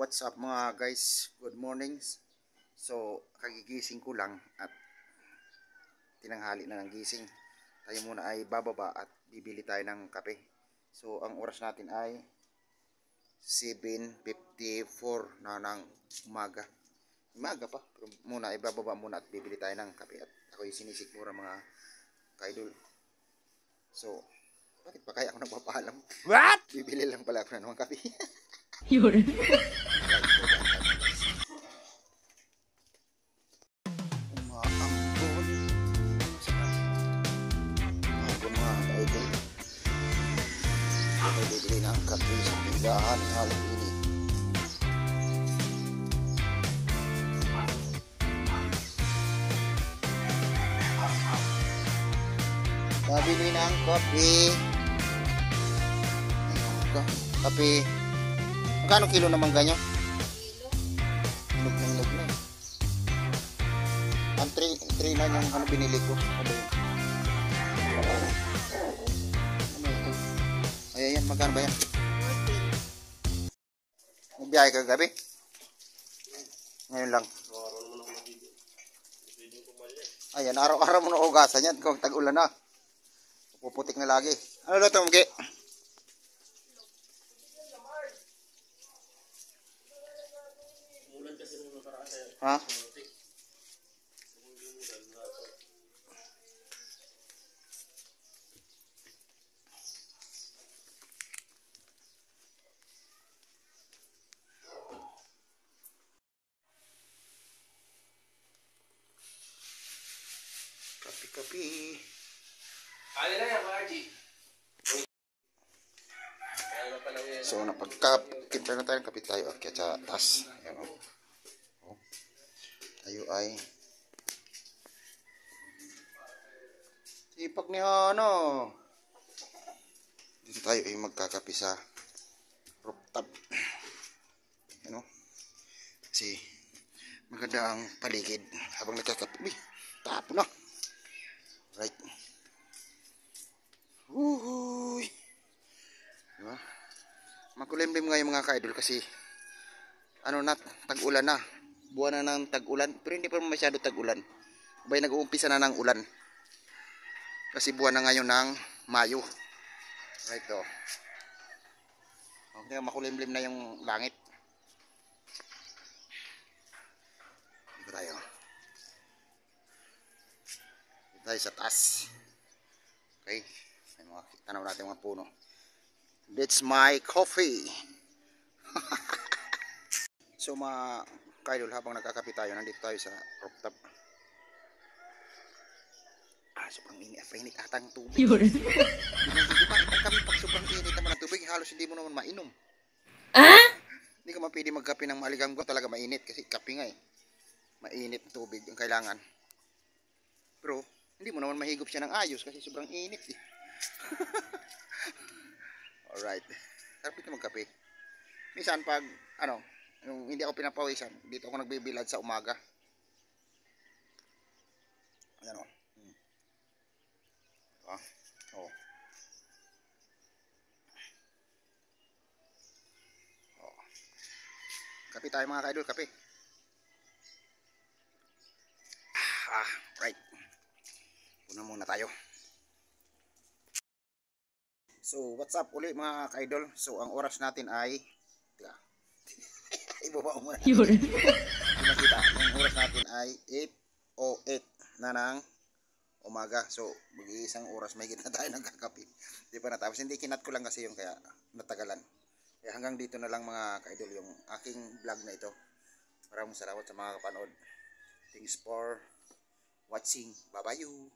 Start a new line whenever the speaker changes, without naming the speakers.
what's up mga guys? Good morning. So, kagigising ko lang at tinanghali na ng gising. Tayo muna ay bababa at bibili tayo ng kape. So, ang oras natin ay 7:54 na ng umaga. Umaga pa. Pero muna ay bababa muna at bibili tayo ng kape. At ako ay sinisikmura mga kaidol. So, bakit pa kaya ako nagpapaalam?
What?
Bibili lang pala ako ng kape.
Yun.
Bibili ng kape sa tindahan halong ini. Bibili ng kape. Kape. Magkano kilo naman ganyan? Hinog na hinog na. Ang 3 na yung ano binili ko. Ano yun? Ayan, magkano ba yan? Magbiyahe ka gabi? Ngayon lang. Ayan, araw-araw mo na ugasan yan kung tag-ulan na. Puputik na lagi. Ano daw ito, Mugi? Ha? Kapi-kapi. So, napagkapit na tayo, kapit tayo. Kaya sa taas. Ayan, oh. Tayo ay ipak niya, ano. Dito tayo ay magkakapi sa rooftop. Ayan, oh. Kasi maganda ang paligid habang nagkakapi. Tapo na. Right. Uhuy. Diba? Makulimlim ngayon mga ka-idol kasi ano na, tag-ulan na. Buwan na ng tag-ulan. Pero hindi pa masyado tag-ulan. Abay, nag-uumpisa na ng ulan. Kasi buwan na ngayon ng Mayo. Right, oh. Okay, makulimlim na yung langit. Dito tayo. Dito tayo sa taas. Okay. Tanaw natin mga puno. That's my coffee. So mga kaidol, habang nagkakape tayo, nandito tayo sa rooftop. Sobrang init. Painit atang tubig.
Yun.
Diba, kami pag sobrang init naman ng tubig, halos hindi mo naman mainom.
Ah?
Hindi ka mapili magkape ng maligamgam, talaga mainit. Kasi kape nga eh. Mainit ng tubig ang kailangan. Pero hindi mo naman mahigop siya ng ayos kasi sobrang init eh. Alright. Sarap ito magkape. Minsan pag ano, yung hindi ako pinapawisan, dito ako nagbibilad sa umaga. Ayan o. Oh. Kape tayo mga ka-idol, kape. Right. Puna muna tayo. So, what's up uli mga ka-idol? So, ang oras natin ay ibaba mo muna.
Yun.
Nakita, ang oras natin ay 8:08 na ng umaga. So, mag-iisang oras may na tayo nagkakape. Hindi pa natapos. Hindi, kinat ko lang kasi yung kaya natagalan. Kaya hanggang dito na lang mga ka-idol yung aking vlog na ito. Maraming salamat sa mga kapanood. Thanks for watching. Bye-bye you.